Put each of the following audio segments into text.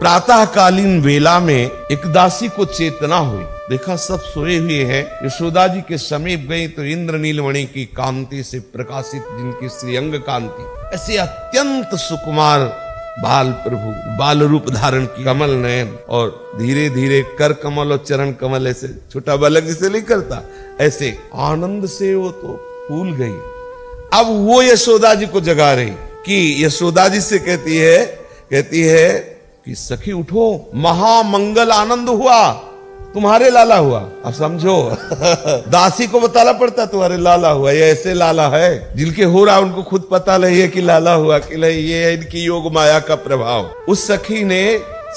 प्रातःकालीन वेला में एक दासी को चेतना हुई। देखा सब सोए हुए हैं। यशोदा जी के समीप गई तो इंद्र नीलमणि की कांति से प्रकाशित जिनकी श्रीअंग कांति, ऐसे अत्यंत सुकुमार बाल प्रभु, बाल रूप धारण की, कमल नयन, और धीरे धीरे कर कमल और चरण कमल, ऐसे छोटा बालक जिसे नहीं करता, ऐसे आनंद से वो तो फूल गई। अब वो यशोदा जी को जगा रही कि यशोदा जी से कहती है कि सखी उठो, महामंगल आनंद हुआ, तुम्हारे लाला हुआ। अब समझो दासी को बताना पड़ता तुम्हारे लाला हुआ, ये ऐसे लाला है जिनके हो रहा उनको खुद पता नहीं है कि लाला हुआ कि नहीं, ये है इनकी योग माया का प्रभाव। उस सखी ने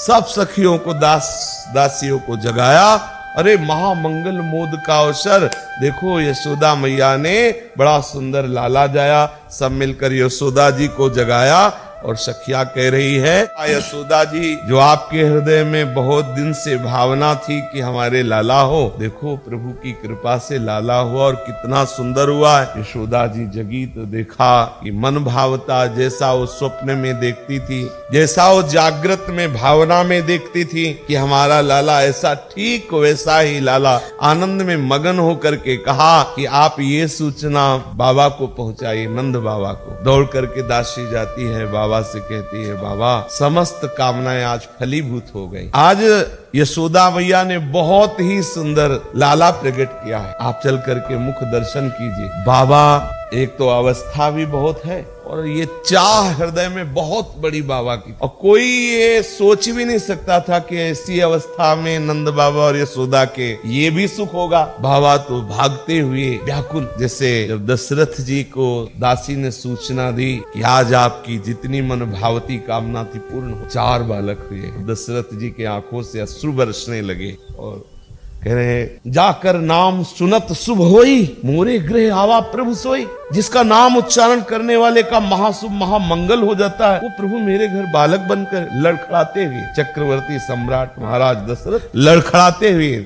सब सखियों को, दासियों को जगाया। अरे महामंगल मोद का अवसर, देखो यशोदा मैया ने बड़ा सुंदर लाला जाया। सब मिलकर यशोदा जी को जगाया और सखिया कह रही है, यशोदा जी जो आपके हृदय में बहुत दिन से भावना थी कि हमारे लाला हो, देखो प्रभु की कृपा से लाला हुआ और कितना सुंदर हुआ है। यशोदा जी जगी तो देखा कि मन भावता जैसा वो स्वप्न में देखती थी, जैसा वो जागृत में भावना में देखती थी कि हमारा लाला ऐसा, ठीक वैसा ही लाला आनंद में मगन होकर के कहा कि आप ये सूचना बाबा को पहुंचाइए, नंद बाबा को। दौड़ करके दासी जाती है, बाबा से कहती है, बाबा समस्त कामनाएं आज फलीभूत हो गई। आज यशोदा मैया ने बहुत ही सुंदर लाला प्रकट किया है, आप चल करके मुख दर्शन कीजिए। बाबा एक तो अवस्था भी बहुत है और ये चाह हृदय में बहुत बड़ी बाबा की, और कोई ये सोच भी नहीं सकता था कि ऐसी अवस्था में नंद बाबा और यशोदा के ये भी सुख होगा। बाबा तो भागते हुए व्याकुल, जैसे जब दशरथ जी को दासी ने सूचना दी कि आज आपकी जितनी मन भावती कामना थी पूर्ण हो, 4 बालक हुए। दशरथ जी के आंखों से अश्रु बरसने लगे और कह रहे, जाकर नाम सुनत शुभ होई, मोरे गृह आवा प्रभु सोई। जिसका नाम उच्चारण करने वाले का महाशुभ महामंगल हो जाता है, वो प्रभु मेरे घर बालक बनकर लड़खड़ाते हुए, चक्रवर्ती सम्राट महाराज दशरथ लड़खड़ाते हुए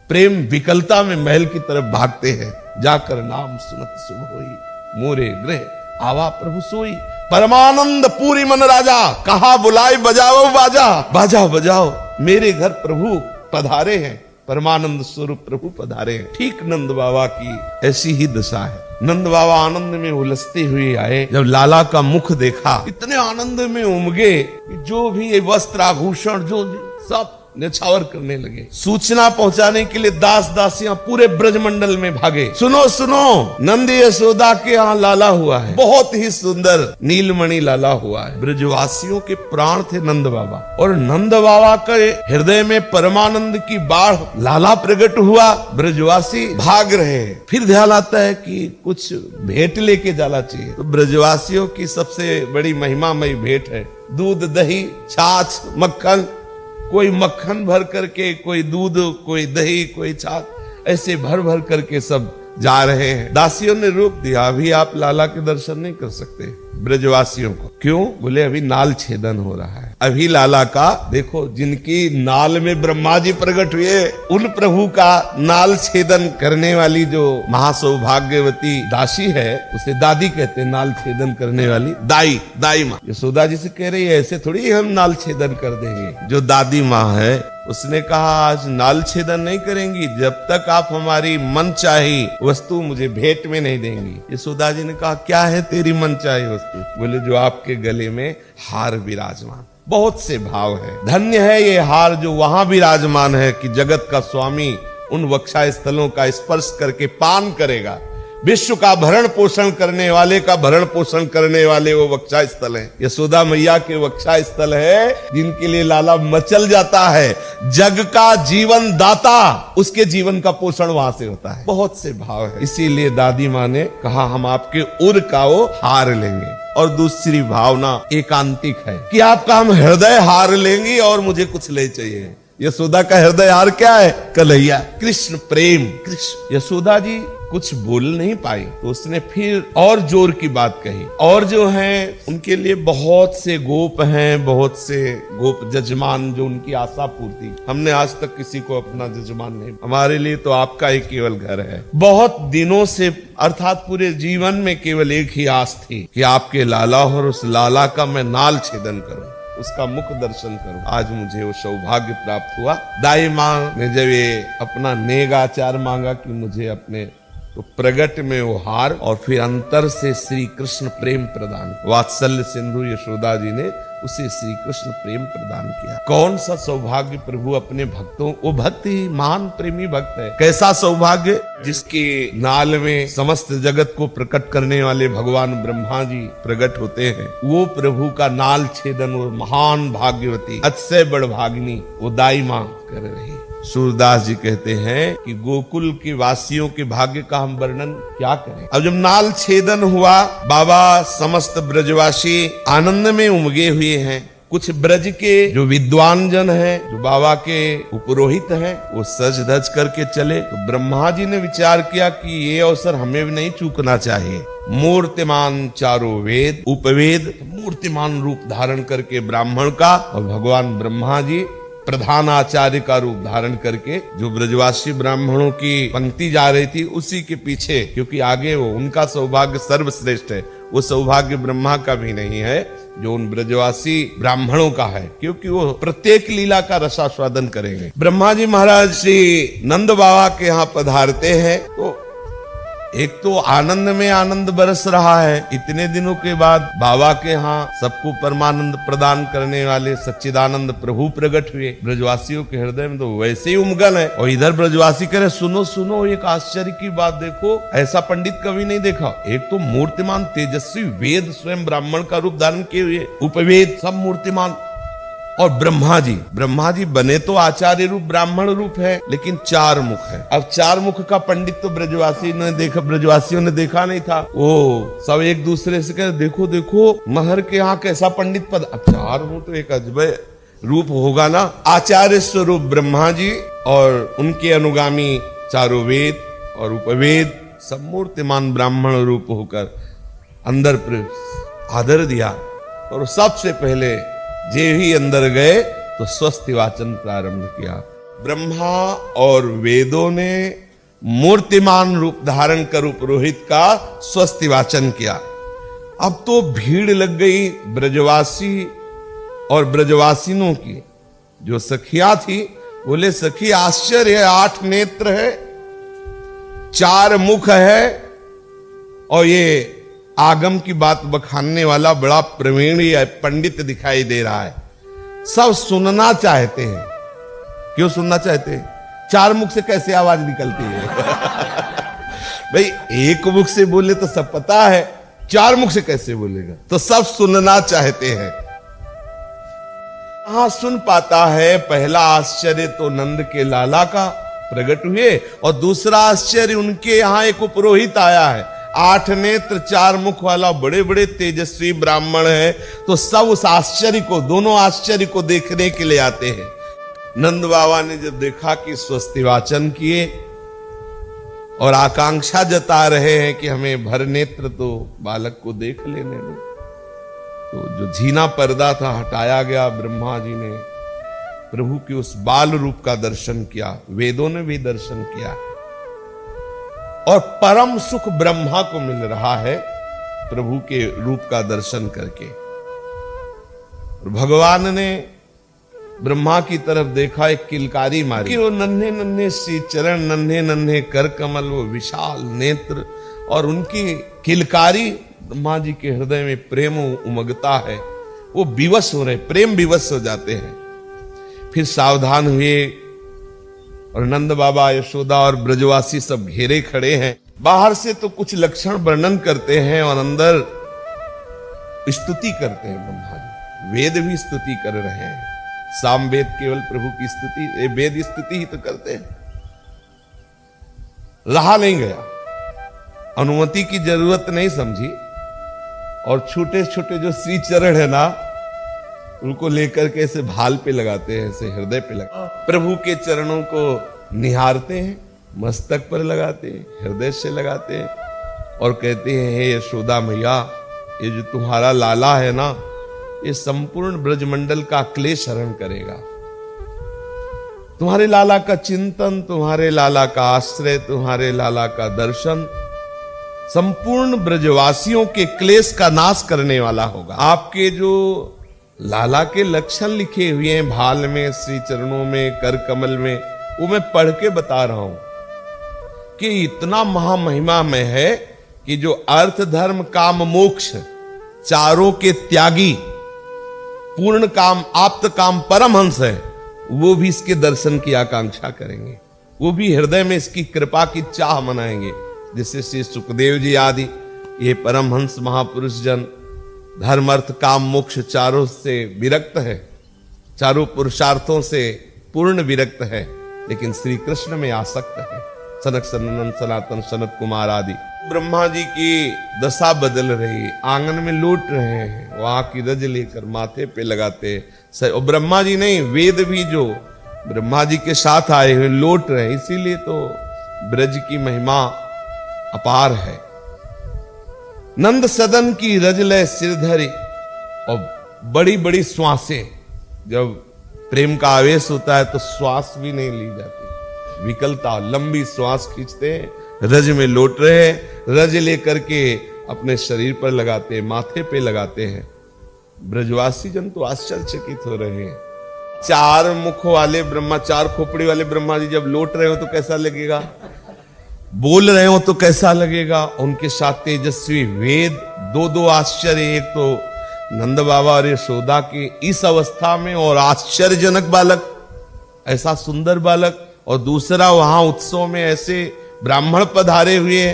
प्रेम विकलता में महल की तरफ भागते हैं। जाकर नाम सुनत शुभ होई, मोरे गृह आवा प्रभु सोई। परमानंद पूरी मन राजा, कहा बुलाए बजाओ बाजा, बाजा बजाओ, मेरे घर प्रभु पधारे हैं, परमानंद स्वरूप प्रभु पधारे हैं। ठीक नंद बाबा की ऐसी ही दशा है। नंद बाबा आनंद में उलझते हुए आए, जब लाला का मुख देखा इतने आनंद में उमगे कि जो भी वस्त्र आभूषण जो सब न्यौछावर करने लगे। सूचना पहुंचाने के लिए दास दासियां पूरे ब्रजमंडल में भागे, सुनो सुनो नंद यशोदा के यहाँ लाला हुआ है, बहुत ही सुंदर नीलमणि लाला हुआ है। ब्रजवासियों के प्राण थे नंद बाबा, और नंद बाबा के हृदय में परमानंद की बाढ़, लाला प्रकट हुआ। ब्रजवासी भाग रहे, फिर ध्यान आता है कि कुछ भेंट लेके जाना चाहिए। तो ब्रजवासियों की सबसे बड़ी महिमामयी भेंट है दूध, दही, छाछ, मक्खन। कोई मक्खन भर करके, कोई दूध, कोई दही, कोई छाछ, ऐसे भर भर करके सब जा रहे हैं। दासियों ने रोक दिया, अभी आप लाला के दर्शन नहीं कर सकते ब्रजवासियों को। क्यों? बोले अभी नाल छेदन हो रहा है, अभी लाला का देखो, जिनकी नाल में ब्रह्मा जी प्रकट हुए, उन प्रभु का नाल छेदन करने वाली जो महासौभाग्यवती दासी है, उसे दादी कहते हैं, नाल छेदन करने वाली दाई माँ। यशोदा जी से कह रही है ऐसे थोड़ी हम नाल छेदन कर देंगे। जो दादी माँ है उसने कहा आज नाल छेदन नहीं करेंगी जब तक आप हमारी मन चाही वस्तु मुझे भेंट में नहीं देंगी। यशोदा जी ने कहा क्या है तेरी मन चाही वस्तु? बोले जो आपके गले में हार विराजमान। बहुत से भाव है, धन्य है ये हार जो वहां विराजमान है कि जगत का स्वामी उन वक्षा स्थलों का स्पर्श करके पान करेगा। विश्व का भरण पोषण करने वाले का भरण पोषण करने वाले वो वक्षा स्थल है। यशोदा मैया के वक्षा स्थल है जिनके लिए लाला मचल जाता है। जग का जीवन दाता, उसके जीवन का पोषण वहां से होता है। बहुत से भाव है, इसीलिए दादी माँ ने कहा हम आपके उर का वो हार लेंगे। और दूसरी भावना एकांतिक है कि आपका हम हृदय हार लेंगे और मुझे कुछ ले चाहिए। यशोदा का हृदय हार क्या है? कन्हैया, कृष्ण प्रेम, कृष्ण। यशोदा जी कुछ बोल नहीं पाई तो उसने फिर और जोर की बात कही। और जो हैं उनके लिए बहुत से गोप हैं, बहुत से गोप जजमान जो उनकी आशा पूर्ति। हमने आज तक किसी को अपना जजमान नहीं, हमारे लिए तो आपका ही केवल घर है। बहुत दिनों से अर्थात पूरे जीवन में केवल एक ही आस थी कि आपके लाला और उस लाला का मैं नाल छेदन करूं। उसका मुख दर्शन करूं। आज मुझे वो सौभाग्य प्राप्त हुआ। दाई माँ ने जब ये अपना नेग आचार मांगा कि मुझे अपने, तो प्रगट में वो हार और फिर अंतर से श्री कृष्ण प्रेम प्रदान, वात्सल्य सिंधु यशोदा जी ने उसे श्री कृष्ण प्रेम प्रदान किया। कौन सा सौभाग्य प्रभु अपने भक्तों, वो भक्त ही महान प्रेमी भक्त है। कैसा सौभाग्य, जिसके नाल में समस्त जगत को प्रकट करने वाले भगवान ब्रह्मा जी प्रकट होते हैं। वो प्रभु का नाल छेदन, वो महान भाग्यवती अतिशय बड़भागिनी वो दाई माँ कर रही। सूरदास जी कहते हैं कि गोकुल के वासियों के भाग्य का हम वर्णन क्या करें। अब जब नाल छेदन हुआ, बाबा समस्त ब्रजवासी आनंद में उमगे हुए हैं। कुछ ब्रज के जो विद्वान जन हैं, जो बाबा के उपरोहित हैं, वो सज धज करके चले। तो ब्रह्मा जी ने विचार किया कि ये अवसर हमें भी नहीं चूकना चाहिए। मूर्तिमान चारों वेद उपवेद, मूर्तिमान रूप धारण करके ब्राह्मण का, और भगवान ब्रह्मा जी प्रधान आचार्य का रूप धारण करके जो ब्रजवासी ब्राह्मणों की पंक्ति जा रही थी उसी के पीछे, क्योंकि आगे वो उनका सौभाग्य सर्वश्रेष्ठ है, वो सौभाग्य ब्रह्मा का भी नहीं है जो उन ब्रजवासी ब्राह्मणों का है, क्योंकि वो प्रत्येक लीला का रसास्वादन करेंगे। ब्रह्मा जी महाराज श्री नंद बाबा के यहाँ पधारते हैं तो एक तो आनंद में आनंद बरस रहा है। इतने दिनों के बाद बाबा के यहाँ सबको परमानंद प्रदान करने वाले सच्चिदानंद प्रभु प्रकट हुए। ब्रजवासियों के हृदय में तो वैसे ही उमगल है, और इधर ब्रजवासी कह रहे सुनो सुनो एक आश्चर्य की बात देखो, ऐसा पंडित कभी नहीं देखा। एक तो मूर्तिमान तेजस्वी वेद स्वयं ब्राह्मण का रूप धारण किए हुए, उपवेद सब मूर्तिमान, और ब्रह्मा जी बने तो आचार्य रूप ब्राह्मण रूप है, लेकिन चार मुख है। अब चार मुख का पंडित तो ब्रजवासियों ने देखा नहीं था। वो सब एक दूसरे से कह देखो देखो महर के यहाँ कैसा पंडित पद, अब चार मुख तो एक अजब रूप होगा ना। आचार्य स्वरूप ब्रह्मा जी और उनके अनुगामी चारों वेद और उपवेद सब मूर्तिमान ब्राह्मण रूप होकर अंदर आदर दिया, और सबसे पहले जे ही अंदर गए तो स्वस्ति वाचन प्रारंभ किया। ब्रह्मा और वेदों ने मूर्तिमान रूप धारण कर पुरोहित का स्वस्ति वाचन किया। अब तो भीड़ लग गई ब्रजवासी और ब्रजवासिनों की। जो सखियां थी बोले सखी आश्चर्य है, 8 नेत्र है, 4 मुख है, और ये आगम की बात बखानने वाला बड़ा प्रवीण पंडित दिखाई दे रहा है। सब सुनना चाहते हैं। क्यों सुनना चाहते हैं? 4 मुख से कैसे आवाज निकलती है? भाई एक मुख से बोले तो सब पता है, 4 मुख से कैसे बोलेगा? तो सब सुनना चाहते हैं। हाँ सुन पाता है। पहला आश्चर्य तो नंद के लाला का प्रकट हुए, और दूसरा आश्चर्य उनके यहाँ एक पुरोहित आया है, 8 नेत्र 4 मुख वाला बड़े बड़े तेजस्वी ब्राह्मण है। तो सब उस आश्चर्य को, दोनों आश्चर्य को देखने के लिए आते हैं। नंद बाबा ने जब देखा कि स्वस्ति वाचन किए और आकांक्षा जता रहे हैं कि हमें भर नेत्र तो बालक को देख लेने दो, तो जो झीना पर्दा था हटाया गया। ब्रह्मा जी ने प्रभु के उस बाल रूप का दर्शन किया, वेदों ने भी दर्शन किया, और परम सुख ब्रह्मा को मिल रहा है प्रभु के रूप का दर्शन करके। भगवान ने ब्रह्मा की तरफ देखा, एक किलकारी मारी कि वो नन्हे नन्हे सी चरण, नन्हे नन्हे कर कमल, वो विशाल नेत्र, और उनकी किलकारी ब्रह्मा जी के हृदय में प्रेम उमगता है। वो विवश हो रहे, प्रेम विवश हो जाते हैं। फिर सावधान हुए, और नंद बाबा यशोदा और ब्रजवासी सब घेरे खड़े हैं। बाहर से तो कुछ लक्षण वर्णन करते हैं और अंदर स्तुति करते हैं। ब्रह्मा जी वेद भी स्तुति कर रहे हैं। सामवेद केवल प्रभु की स्तुति, वेद स्तुति ही तो करते हैं। रहा नहीं गया, अनुमति की जरूरत नहीं समझी, और छोटे छोटे जो श्री चरण है ना, उनको लेकर के ऐसे भाल पे लगाते हैं, ऐसे हृदय पे लगाते, प्रभु के चरणों को निहारते हैं, मस्तक पर लगाते हैं, हृदय से लगाते हैं, और कहते हैं हे यशोदा मैया, ये जो तुम्हारा लाला है ना, ये संपूर्ण ब्रजमंडल का क्लेश हरण करेगा। तुम्हारे लाला का चिंतन, तुम्हारे लाला का आश्रय, तुम्हारे लाला का दर्शन संपूर्ण ब्रजवासियों के क्लेश का नाश करने वाला होगा। आपके जो लाला के लक्षण लिखे हुए हैं भाल में, श्री चरणों में, कर कमल में, वो मैं पढ़ के बता रहा हूं कि इतना महामहिमा में है कि जो अर्थ धर्म काम मोक्ष चारों के त्यागी, पूर्ण काम आप्त काम परमहंस है, वो भी इसके दर्शन की आकांक्षा करेंगे, वो भी हृदय में इसकी कृपा की चाह मनाएंगे। जिससे श्री सुखदेव जी आदि ये परमहंस महापुरुष जन धर्म अर्थ काम मोक्ष चारों से विरक्त है, चारों पुरुषार्थों से पूर्ण विरक्त है, लेकिन श्री कृष्ण में आसक्त है। सनक सनंदन सनातन सनत कुमार आदि ब्रह्मा जी की दशा बदल रही, आंगन में लौट रहे हैं, वहां की रज लेकर माथे पे लगाते हैं। और ब्रह्मा जी नहीं, वेद भी जो ब्रह्मा जी के साथ आए हुए लौट रहे हैं। इसीलिए तो ब्रज की महिमा अपार है। नंद सदन की रजलय सिरधरी, और बड़ी बड़ी श्वासें, जब प्रेम का आवेश होता है तो श्वास भी नहीं ली जाती, विकलता, लंबी श्वास खींचते हैं, रज में लौट रहे हैं, रज लेकर के अपने शरीर पर लगाते हैं, माथे पे लगाते हैं। ब्रजवासी जन तो आश्चर्यचकित हो रहे हैं। चार मुख वाले ब्रह्मा, चार खोपड़ी वाले ब्रह्मा जी जब लौट रहे हो तो कैसा लगेगा, बोल रहे हो तो कैसा लगेगा। उनके साथ तेजस्वी वेद, दो आश्चर्य, एक तो नंद बाबा और यशोदा की इस अवस्था में और आश्चर्यजनक बालक, ऐसा सुंदर बालक, और दूसरा वहां उत्सव में ऐसे ब्राह्मण पधारे हुए,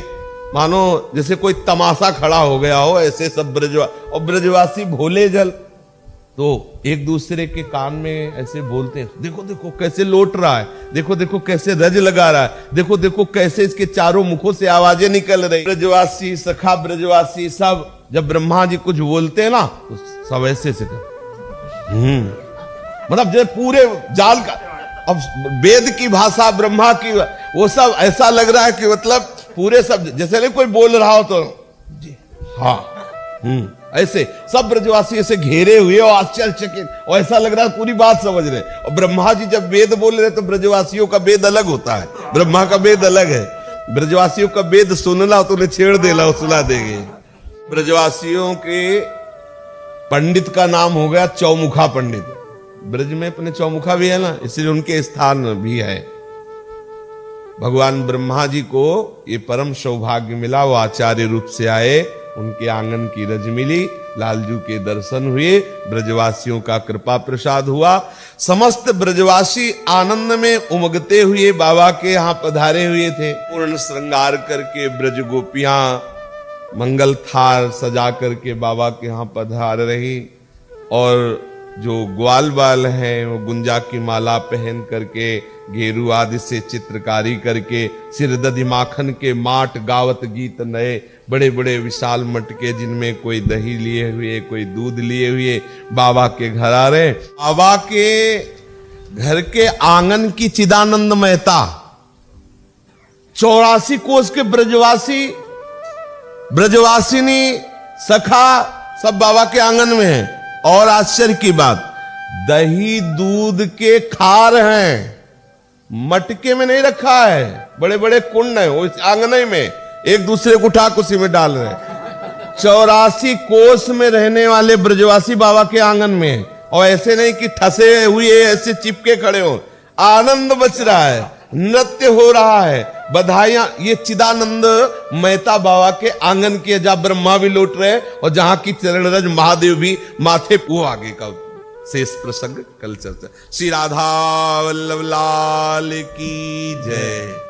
मानो जैसे कोई तमाशा खड़ा हो गया हो, ऐसे सब और ब्रजवासी भोले जल, तो एक दूसरे के कान में ऐसे बोलते हैं, देखो देखो कैसे लौट रहा है, देखो देखो कैसे रज लगा रहा है, देखो देखो कैसे इसके चारों मुखों से आवाजें निकल रही। ब्रजवासी सखा ब्रजवासी सब जब ब्रह्मा जी कुछ बोलते हैं ना तो सब ऐसे से मतलब जब पूरे जाल का, अब वेद की भाषा ब्रह्मा की, वो सब ऐसा लग रहा है कि मतलब पूरे सब जैसे नहीं कोई बोल रहा हो तो जी हाँ ऐसे सब ब्रजवासी ऐसे घेरे हुए और आश्चर्यचकित, और ऐसा लग रहा है पूरी बात समझ रहे। और ब्रह्मा जी जब वेद बोल रहे तो ब्रजवासियों का वेद अलग होता है, ब्रह्मा का वेद अलग है। ब्रजवासियों का वेद सुनला तो उन्हें छेड़ देला, सुना देंगे। ब्रजवासियों के पंडित का नाम हो गया चौमुखा पंडित। ब्रज में अपने चौमुखा भी है ना, इसलिए उनके स्थान भी है। भगवान ब्रह्मा जी को ये परम सौभाग्य मिला, वो आचार्य रूप से आए, उनके आंगन की रज मिली, लालजू के दर्शन हुए, ब्रजवासियों का कृपा प्रसाद हुआ। समस्त ब्रजवासी आनंद में उमगते हुए बाबा के यहाँ पधारे हुए थे। पूर्ण श्रृंगार करके ब्रज गोपियां मंगल थार सजा करके बाबा के यहाँ पधार रही, और जो ग्वाल बाल हैं वो गुंजा की माला पहन करके, घेरू आदि से चित्रकारी करके, सिर दधि माखन के माट गावत गीत नए, बड़े बड़े विशाल मटके जिनमें कोई दही लिए हुए, कोई दूध लिए हुए बाबा के घर आ रहे। बाबा के घर के आंगन की चिदानंद महता, 84 कोस के ब्रजवासी, ब्रजवासिनी सखा सब बाबा के आंगन में है। और आश्चर्य की बात, दही दूध के खार हैं, मटके में नहीं रखा है, बड़े बड़े कुंड हैं, वो आंगन में एक दूसरे को उठा उसी में डाल रहे हैं। 84 कोस में रहने वाले ब्रजवासी बाबा के आंगन में, और ऐसे नहीं कि ठसे हुए ऐसे चिपके खड़े हो, आनंद बच रहा है, नृत्य हो रहा है, बधाइयां। ये चिदानंद मेहता बाबा के आंगन की, जहां ब्रह्मा भी लौट रहे और जहां की चरण रज महादेव भी माथे, वो आगे का शेष प्रसंग कल चर्चा। श्री राधा वल्लभ लाल की जय।